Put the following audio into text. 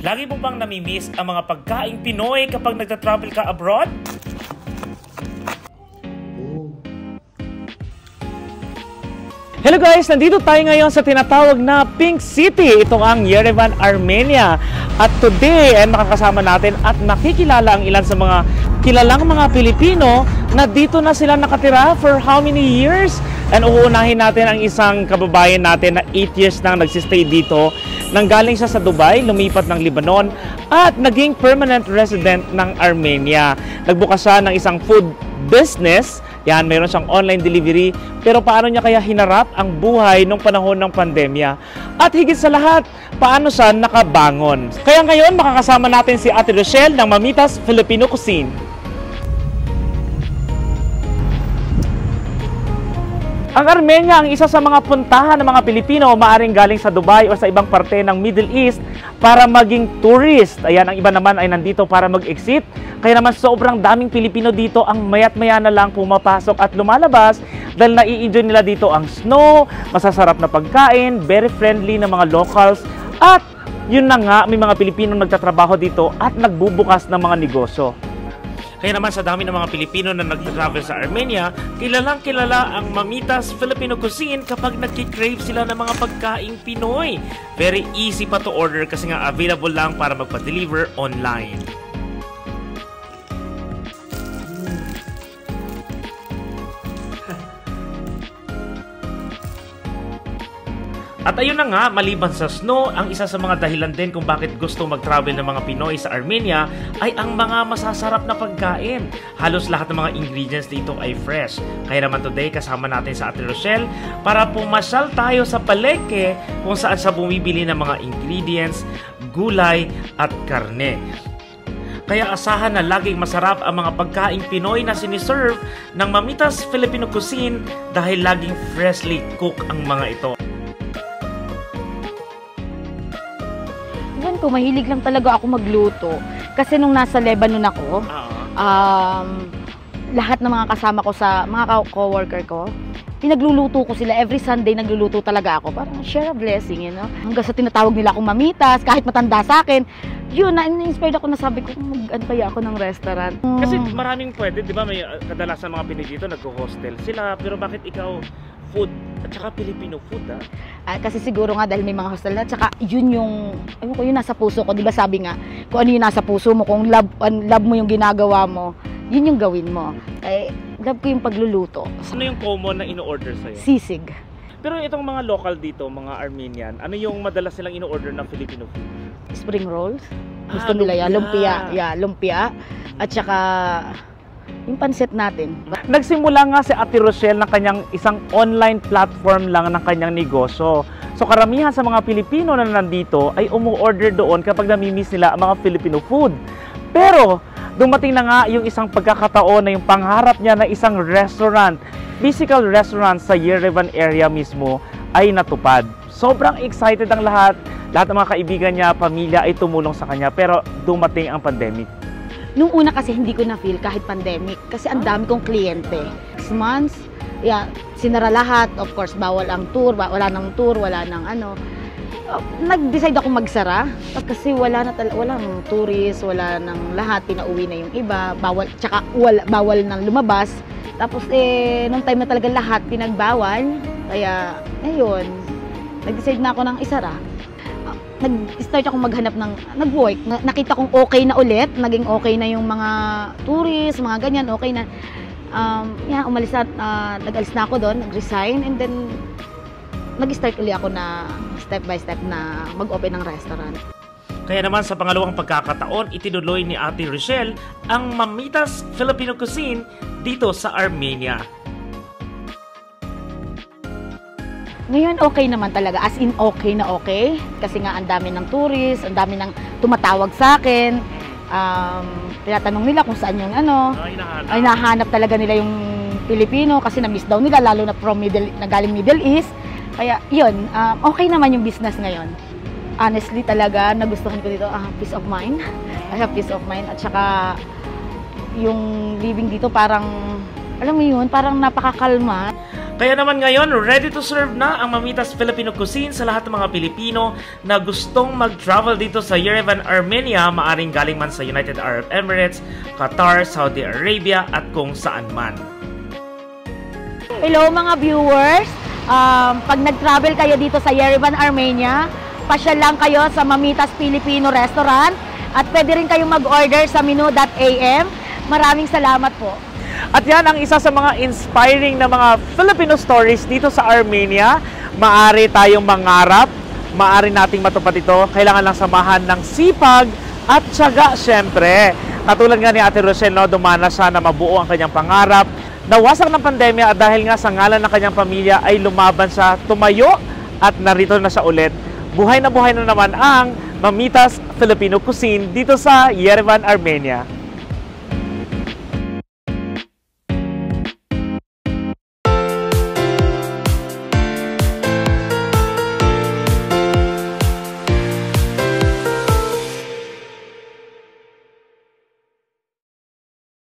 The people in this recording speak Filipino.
Lagi mo bang namimiss ang mga pagkaing Pinoy kapag nagta-travel ka abroad? Hello guys! Nandito tayo ngayon sa tinatawag na Pink City. Ito ang Yerevan, Armenia. At today ay makakasama natin at makikilala ang ilan sa mga kilalang mga Pilipino na dito na sila nakatira for how many years? And uunahin natin ang isang kababayan natin na 8 years nang nagsistay dito. Nanggaling siya sa Dubai, lumipat ng Lebanon at naging permanent resident ng Armenia. Nagbukas siya ng isang food business. Yan, mayroon siyang online delivery. Pero paano niya kaya hinarap ang buhay nung panahon ng pandemya? At higit sa lahat, paano siya nakabangon? Kaya ngayon, makakasama natin si Ate Rochelle ng Mamitas Filipino Cuisine. Ang Armenia ang isa sa mga puntahan ng mga Pilipino maaring galing sa Dubai o sa ibang parte ng Middle East para maging tourist. Ayan, ang iba naman ay nandito para mag-exit. Kaya naman sobrang daming Pilipino dito ang mayat-maya na lang pumapasok at lumalabas dahil nai-enjoy nila dito ang snow, masasarap na pagkain, very friendly na mga locals at yun na nga, may mga Pilipino nagtatrabaho dito at nagbubukas ng mga negosyo. Kaya naman sa dami ng mga Pilipino na nag-travel sa Armenia, kilalang kilala ang Mamitas Filipino Cuisine kapag nagki-crave sila ng mga pagkaing Pinoy. Very easy pa to order kasi nga available lang para magpa-deliver online. At ayun na nga, maliban sa snow, ang isa sa mga dahilan din kung bakit gusto mag-travel ng mga Pinoy sa Armenia ay ang mga masasarap na pagkain. Halos lahat ng mga ingredients dito ay fresh. Kaya naman today, kasama natin sa Ate Rochelle para pumasyal tayo sa palengke kung saan sa bumibili ng mga ingredients, gulay at karne. Kaya asahan na laging masarap ang mga pagkaing Pinoy na siniserve ng Mamitas Filipino Cuisine dahil laging freshly cooked ang mga ito. Ko mahilig lang talaga ako magluto kasi nung nasa Lebanon ako, lahat ng mga kasama ko sa mga co-worker ko, pinagluluto ko sila. Every Sunday nagluluto talaga ako. Parang share a blessing, you know? Hanggang sa tinatawag nila akong mamitas, kahit matanda sa akin. Yun, na-inspired ako na sabi ko, mag-ano kaya ako ng restaurant. Kasi maraming pwede, di ba? May kadalasan mga Pinoy dito nag-hostel sila. Pero bakit ikaw food at saka Filipino food, ha? Kasi siguro nga dahil may mga hostel na, tsaka yun yung, ayun ko, yun nasa puso ko. Di ba sabi nga, kung ano yung nasa puso mo, kung love mo yung ginagawa mo, yun yung gawin mo. Love ko yung pagluluto. Ano yung common na ino-order sa'yo? Sisig. Pero itong mga local dito, mga Armenian, ano yung madalas silang ino-order na Filipino food? Spring rolls. Gusto nila yan. Lumpia. Yeah, lumpia. At saka yung pansit natin. Nagsimula nga si Ate Rochelle ng kanyang isang online platform lang ng kanyang negosyo. So karamihan sa mga Pilipino na nandito ay umu-order doon kapag namimiss nila ang mga Filipino food. Pero dumating na nga yung isang pagkakataon na yung pangarap niya na isang restaurant, physical restaurant sa Yerevan area mismo ay natupad. Sobrang excited ang lahat ng mga kaibigan niya, pamilya ay tumulong sa kanya pero dumating ang pandemic. Nung una kasi hindi ko na-feel kahit pandemic kasi ang dami kong kliyente. 6 months, sinara lahat. Of course, bawal ang tour, wala nang tour, wala nang ano. Nag-decide ako magsara kasi walang tourist, wala nang lahat, pinauwi na yung iba, bawal nang lumabas. Tapos nung time na talaga lahat pinagbawal, kaya ayun, nag-decide na ako ng isara. Nag-start ako maghanap ng nag-work. Nakita kong okay na ulit, naging okay na yung mga tourist, mga ganyan, okay na. Umalis na, nag-alis na ako doon, nag-resign, and then nag-start ulit ako na step by step na mag-open ng restaurant. Kaya naman sa pangalawang pagkakataon, itinuloy ni Ate Rochelle ang Mamitas Filipino Cuisine dito sa Armenia. Ngayon okay naman talaga, as in okay na okay. Kasi nga ang dami ng tourist, ang dami ng tumatawag sa akin. Tinatanong nila kung saan yung ano. Ay nahanap talaga nila yung Pilipino kasi na-miss daw nila, lalo na galing Middle East. Kaya yun, okay naman yung business ngayon. Honestly talaga, nagustuhan ko dito, peace of mind. I have peace of mind. At saka yung living dito parang, alam mo yun, parang napakakalma. Kaya naman ngayon, ready to serve na ang Mamitas Filipino Cuisine sa lahat ng mga Pilipino na gustong mag-travel dito sa Yerevan, Armenia, maaring galing man sa United Arab Emirates, Qatar, Saudi Arabia at kung saan man. Hello mga viewers! Pag nag-travel kayo dito sa Yerevan, Armenia, pasyal lang kayo sa Mamitas Filipino Restaurant at pwede rin kayong mag-order sa menu.am. Maraming salamat po. At yan ang isa sa mga inspiring na mga Filipino stories dito sa Armenia. Maari tayong mangarap, maari nating matupad ito. Kailangan lang samahan ng sipag at tiyaga syempre. Katulad nga ni Ate Rochelle, no, dumana siya na mabuo ang kanyang pangarap. Nawasak ng pandemya at dahil nga sa ngalan ng kanyang pamilya ay lumaban siya, tumayo at narito na siya ulit. Buhay na naman ang Mamitas Filipino Cuisine dito sa Yerevan, Armenia.